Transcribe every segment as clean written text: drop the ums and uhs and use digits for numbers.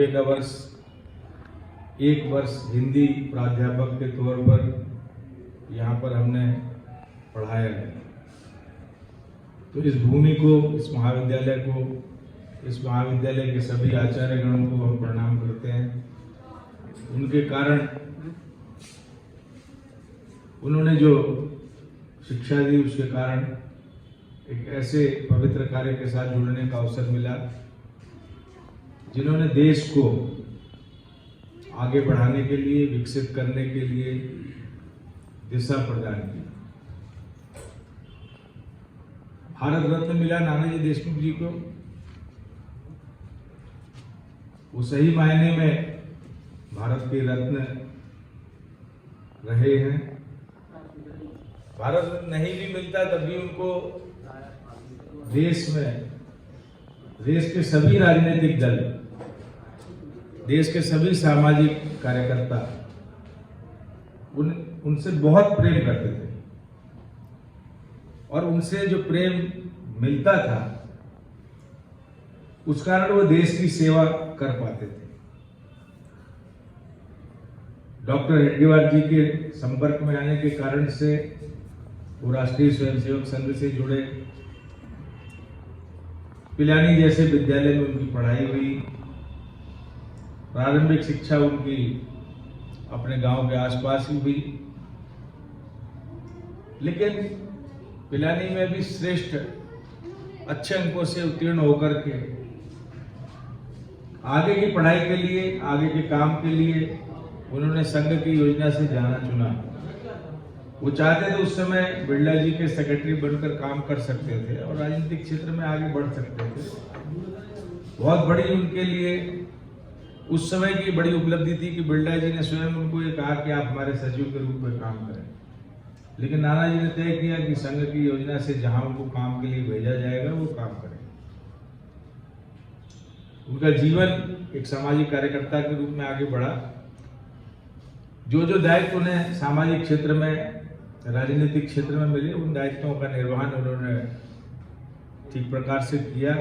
का वर्ष एक वर्ष हिंदी प्राध्यापक के तौर पर यहाँ पर हमने पढ़ाया है। तो इस भूमि को, इस महाविद्यालय को, इस महाविद्यालय के सभी आचार्यगणों को हम प्रणाम करते हैं। उनके कारण उन्होंने जो शिक्षा दी, उसके कारण एक ऐसे पवित्र कार्य के साथ जुड़ने का अवसर मिला जिन्होंने देश को आगे बढ़ाने के लिए, विकसित करने के लिए दिशा प्रदान की। भारत रत्न मिला नानाजी देशमुख जी को। वो सही मायने में भारत के रत्न रहे हैं। भारत रत्न नहीं भी मिलता तब भी उनको देश में, देश के सभी राजनीतिक दल, देश के सभी सामाजिक कार्यकर्ता उनसे बहुत प्रेम करते थे और उनसे जो प्रेम मिलता था उस कारण वो देश की सेवा कर पाते थे। डॉक्टर हेडगेवार जी के संपर्क में आने के कारण से वो राष्ट्रीय स्वयंसेवक संघ से जुड़े। पिलानी जैसे विद्यालय में उनकी पढ़ाई हुई। प्रारंभिक शिक्षा उनकी अपने गांव के आसपास ही हुई, लेकिन पिलानी में भी श्रेष्ठ अच्छे अंकों से उत्तीर्ण होकर के आगे की पढ़ाई के लिए, आगे के काम के लिए उन्होंने संघ की योजना से जाना चुना। वो चाहते थे उस समय बिरला जी के सेक्रेटरी बनकर काम कर सकते थे और राजनीतिक क्षेत्र में आगे बढ़ सकते थे। बहुत बड़ी उनके लिए उस समय की बड़ी उपलब्धि थी कि बिरला जी ने स्वयं उनको ये कहा कि आप हमारे सचिव के रूप में काम करें। लेकिन नानाजी ने तय किया कि संघ की योजना से जहां उनको काम के लिए भेजा जाएगा वो काम करें। उनका जीवन एक सामाजिक कार्यकर्ता के रूप में आगे बढ़ा। जो जो दायित्व उन्हें सामाजिक क्षेत्र में, राजनीतिक क्षेत्र में मिले, उन दायित्वों का निर्वहन उन्होंने ठीक प्रकार से किया।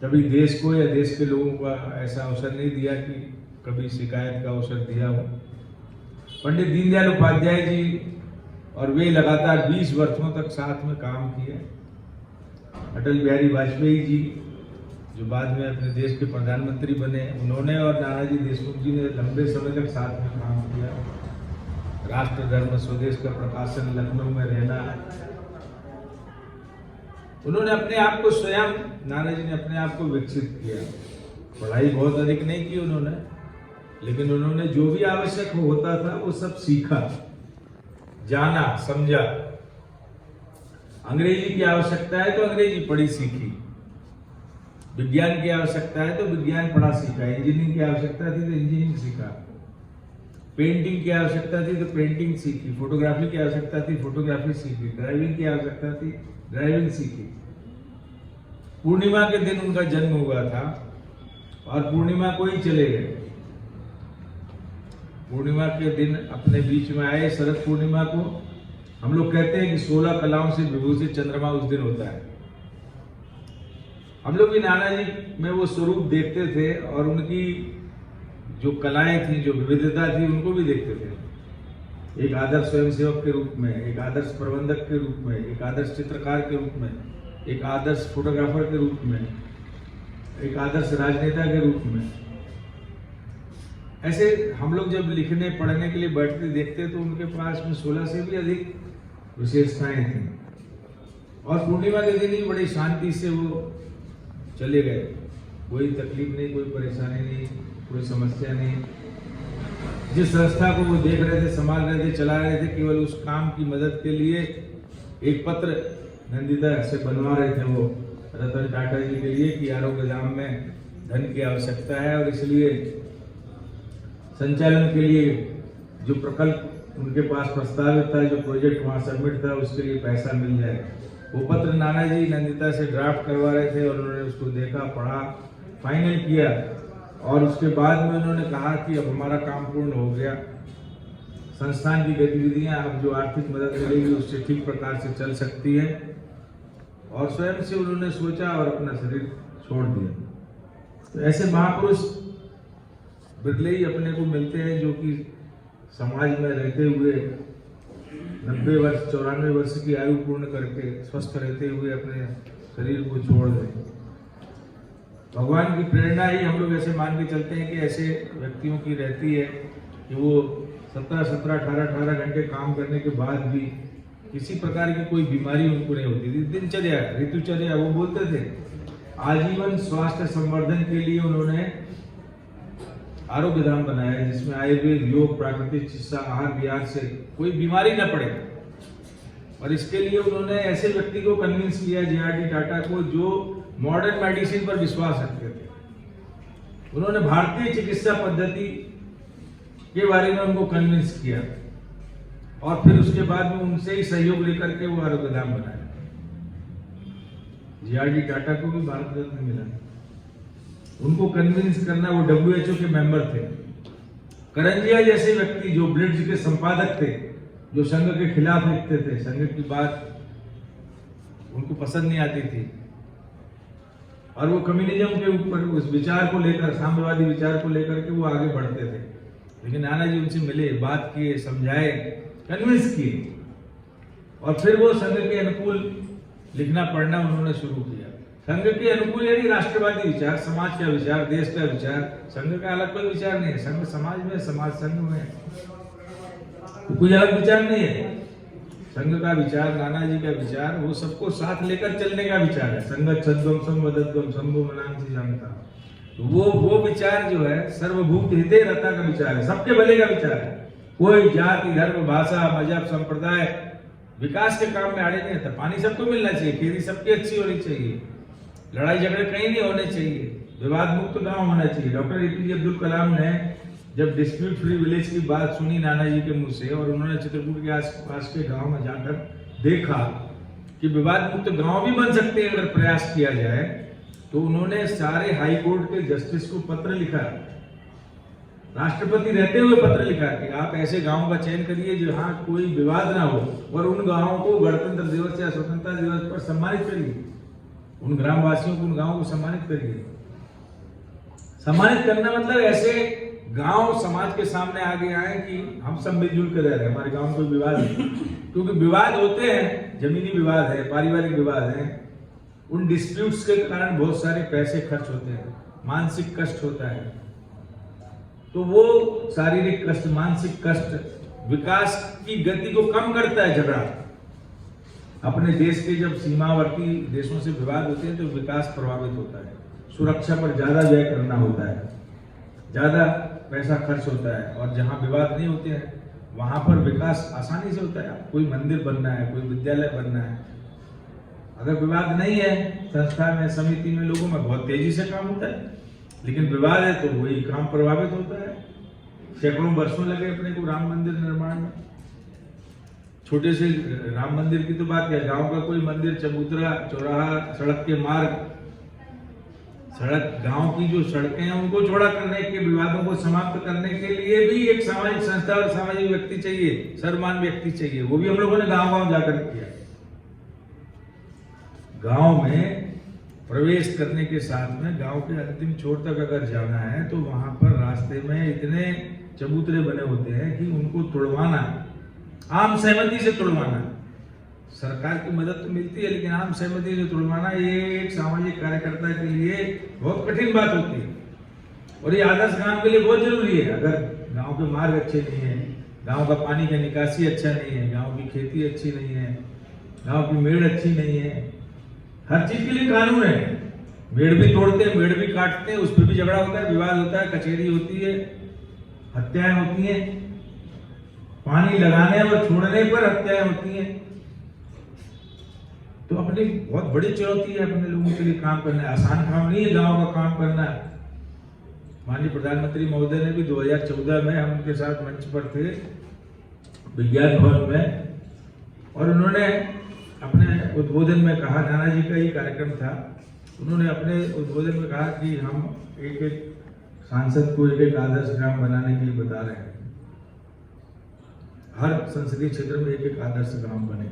कभी देश को या देश के लोगों का ऐसा अवसर नहीं दिया कि कभी शिकायत का अवसर दिया हो। पंडित दीनदयाल उपाध्याय जी और वे लगातार 20 वर्षों तक साथ में काम किए। अटल बिहारी वाजपेयी जी जो बाद में अपने देश के प्रधानमंत्री बने, उन्होंने और नानाजी देशमुख जी ने लंबे समय तक साथ में काम किया। राष्ट्र धर्म स्वदेश का प्रकाशन लखनऊ में रहना। उन्होंने अपने आप को स्वयं, नानाजी ने अपने आप को विकसित किया। पढ़ाई बहुत अधिक नहीं की उन्होंने, लेकिन उन्होंने जो भी आवश्यक होता था वो सब सीखा, जाना, समझा। अंग्रेजी की आवश्यकता है तो अंग्रेजी पढ़ी सीखी। विज्ञान की आवश्यकता है तो विज्ञान पढ़ा सीखा। इंजीनियरिंग की आवश्यकता थी तो इंजीनियरिंग सीखा। पेंटिंग की आवश्यकता थी तो पेंटिंग सीखी। फोटोग्राफी की आवश्यकता थी, फोटोग्राफी सीखी। ड्राइविंग की आवश्यकता थी, ड्राइविंग सीखी। पूर्णिमा के दिन उनका जन्म हुआ था और पूर्णिमा को ही चले गए। पूर्णिमा के दिन अपने बीच में आए। शरद पूर्णिमा को हम लोग कहते हैं कि 16 कलाओं से विभूषित चंद्रमा उस दिन होता है। हम लोग भी नानाजी में वो स्वरूप देखते थे और उनकी जो कलाएं थी, जो विविधता थी, उनको भी देखते थे। एक आदर्श स्वयंसेवक के रूप में, एक आदर्श प्रबंधक के रूप में, एक आदर्श चित्रकार के रूप में, एक आदर्श फोटोग्राफर के रूप में, एक आदर्श राजनेता के रूप में। ऐसे हम लोग जब लिखने पढ़ने के लिए बैठते देखते तो उनके पास में 16 से भी अधिक विशेषताएं थी। और पूर्णिमा के दिन ही बड़ी शांति से वो चले गए। कोई तकलीफ नहीं, कोई परेशानी नहीं, कोई समस्या नहीं। जिस संस्था को वो देख रहे थे, संभाल रहे थे, चला रहे थे, केवल उस काम की मदद के लिए एक पत्र नंदिता से बनवा रहे थे वो रतन टाटा जी के लिए कि आरोग्यधाम में धन की आवश्यकता है और इसलिए संचालन के लिए जो प्रकल्प उनके पास प्रस्तावित था, जो प्रोजेक्ट वहाँ सबमिट था, उसके लिए पैसा मिल जाए। वो पत्र नानाजी नंदिता से ड्राफ्ट करवा रहे थे और उन्होंने उसको देखा, पढ़ा, फाइनल किया और उसके बाद में उन्होंने कहा कि अब हमारा काम पूर्ण हो गया। संस्थान की गतिविधियां अब जो आर्थिक मदद मिलेगी उससे ठीक प्रकार से चल सकती है। और स्वयं से उन्होंने सोचा और अपना शरीर छोड़ दिया। तो ऐसे महापुरुष बिरले ही अपने को मिलते हैं जो कि समाज में रहते हुए 90 वर्ष 94 वर्ष की आयु पूर्ण करके स्वस्थ रहते हुए अपने शरीर को छोड़ दें। भगवान की प्रेरणा ही हम लोग ऐसे मान के चलते हैं कि ऐसे व्यक्तियों की रहती है कि वो 17-18 घंटे काम करने के बाद भी किसी प्रकार की कोई बीमारी उनको नहीं होती थी। दिनचर्या ऋतुचर्या वो बोलते थे। आजीवन स्वास्थ्य संवर्धन के लिए उन्होंने आरोग्य धाम बनाया जिसमें आयुर्वेद, योग, प्राकृतिक चिकित्सा, आहार विहार से कोई बीमारी न पड़े। और इसके लिए उन्होंने ऐसे व्यक्ति को कन्विंस किया, जे.आर.डी. टाटा को, जो मॉडर्न मेडिसिन पर विश्वास रखते थे। उन्होंने भारतीय चिकित्सा पद्धति के बारे में उनको कन्विंस किया और फिर उसके बाद में उनसे ही सहयोग लेकर के वो आरोग्य धाम बनाया। जे.आर.डी. टाटा को भी भारत रत्न मिला। उनको कन्विंस करना, वो WHO के मेंबर थे। करंजिया जैसे व्यक्ति जो ब्लिट्ज के संपादक थे, जो संघ के खिलाफ लिखते थे, संघ की बात उनको पसंद नहीं आती थी और वो कम्युनिज्म के ऊपर उस विचार को लेकर, साम्यवादी विचार को लेकर के वो आगे बढ़ते थे। लेकिन नाना जी उनसे मिले, बात किए, समझाए, कन्विंस किए और फिर वो संघ के अनुकूल लिखना पढ़ना उन्होंने शुरू किया। संघ के अनुकूल यानी राष्ट्रवादी विचार, समाज का विचार, देश का विचार। संघ का अलग कोई विचार नहीं है। संघ समाज में, समाज संघ में, कोई अलग विचार नहीं है। संघ का विचार, नाना जी का विचार, वो सबको साथ लेकर चलने का विचार है। संगत छद्वम संवदत्वम शंभु मनांसी जानता। वो विचार जो है सर्वभूत हिते रता का विचार है, सबके भले का विचार है। कोई जाति, धर्म, भाषा, मजहब, संप्रदाय विकास के काम में आड़े नहीं आता। पानी सबको मिलना चाहिए, खेती सबकी अच्छी होनी चाहिए, लड़ाई झगड़े कहीं नहीं होने चाहिए, विवाद मुक्त गांव होना चाहिए। डॉक्टर APJ अब्दुल कलाम ने जब डिस्प्यूट फ्री विलेज की बात सुनी नाना जी के मुंह से और उन्होंने चित्रकूट के आसपास के गांव में जाकर देखा कि विवाद मुक्त गांव भी बन सकते हैं अगर प्रयास किया जाए, तो उन्होंने सारे हाई कोर्ट के जस्टिस को पत्र लिखा, राष्ट्रपति रहते हुए पत्र लिखा कि आप ऐसे गांवों का चयन करिए जहां कोई विवाद ना हो और उन गांवों को गणतंत्र दिवस या स्वतंत्रता दिवस पर सम्मानित करिए। उन ग्रामवासियों को, उन गांवों को सम्मानित करिए। सम्मानित करना मतलब ऐसे गांव समाज के सामने आगे आए कि हम सब मिलजुल कर रह रहे हैं, हमारे गांव में कोई विवाद नहीं। क्योंकि विवाद होते हैं, जमीनी विवाद है, पारिवारिक विवाद है, उन डिस्प्यूट्स के कारण बहुत सारे पैसे खर्च होते हैं, मानसिक कष्ट होता है। तो वो शारीरिक कष्ट, मानसिक कष्ट विकास की गति को कम करता है। झगड़ा अपने देश के जब सीमावर्ती देशों से विवाद होते हैं तो विकास प्रभावित होता है, सुरक्षा पर ज्यादा व्यय करना होता है, ज्यादा पैसा खर्च होता है। और जहां विवाद नहीं होते हैं वहां पर विकास आसानी से होता है। कोई मंदिर बनना है, कोई विद्यालय बनना है, अगर विवाद नहीं है संस्था में, समिति में, लोगों में, बहुत तेजी से काम होता है। लेकिन विवाद है तो वही काम प्रभावित होता है। सैकड़ों वर्षों लगे अपने को राम मंदिर निर्माण में। छोटे से राम मंदिर की तो बात क्या, गांव का कोई मंदिर, चबूतरा, चौराहा, सड़क के मार्ग, सड़क, गांव की जो सड़कें हैं उनको चौड़ा करने के, विवादों को समाप्त करने के लिए भी एक सामाजिक संस्था और सामाजिक व्यक्ति चाहिए, सर्वमान व्यक्ति चाहिए। वो भी हम लोगों ने गांव-गांव जाकर किया। गांव में प्रवेश करने के साथ में गांव के अंतिम छोर तक अगर जाना है तो वहां पर रास्ते में इतने चबूतरे बने होते हैं कि उनको तोड़वाना, आम सहमति से तोड़वाना, सरकार की मदद तो मिलती है लेकिन आम सहमति से तोड़वाना, ये एक सामाजिक कार्यकर्ता के लिए बहुत कठिन बात होती है। और ये आदर्श गांव के लिए बहुत जरूरी है। अगर गांव के मार्ग अच्छे नहीं है, गांव का पानी का निकासी अच्छा नहीं है, गांव की खेती अच्छी नहीं है, गांव की मेड़ अच्छी नहीं है, हर चीज के लिए कानून है। मेड़ भी तोड़ते हैं, मेड़ भी काटते हैं, उस पर भी झगड़ा होता है, विवाद होता है, कचहरी होती है, हत्याएं होती हैं, पानी लगाने और छोड़ने पर हत्याएं होती हैं। तो अपनी बहुत बड़ी चुनौती है अपने लोगों के लिए काम करना। आसान काम नहीं है गांव का काम करना। माननीय प्रधानमंत्री महोदय ने भी 2014 में हम उनके साथ मंच पर थे विज्ञान भवन में, और उन्होंने अपने उद्बोधन में कहा, नाना जी का ही कार्यक्रम था, उन्होंने अपने उद्बोधन में कहा कि हम एक एक सांसद को एक एक आदर्श ग्राम बनाने के लिए बता रहे हैं। हर संसदीय क्षेत्र में एक एक आदर्श ग्राम बने।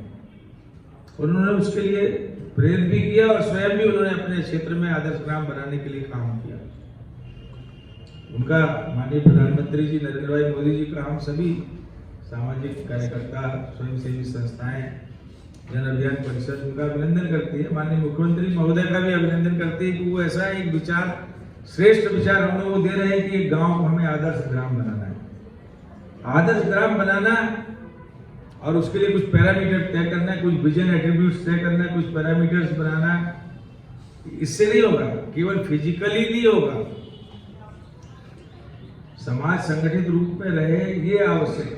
और उन्होंने उसके लिए प्रेरित भी किया और स्वयं भी उन्होंने अपने क्षेत्र में आदर्श ग्राम बनाने के लिए काम किया। उनका माननीय प्रधानमंत्री जी नरेंद्र भाई मोदी जी का, हम सभी सामाजिक कार्यकर्ता, स्वयंसेवी संस्थाएं, जन अभियान परिषद उनका अभिनंदन करती है। माननीय मुख्यमंत्री महोदय का भी अभिनंदन करती है कि वो ऐसा एक विचार, श्रेष्ठ विचार हम लोग दे रहे हैं कि एक गांव को हमें आदर्श ग्राम बनाना है। आदर्श ग्राम बनाना और उसके लिए कुछ पैरामीटर तय करना है, कुछ विजन एट्रीब्यूट्स तय करना है, कुछ पैरामीटर्स बनाना, इससे नहीं होगा, केवल फिजिकली नहीं होगा। समाज संगठित रूप में रहे, ये आवश्यक है।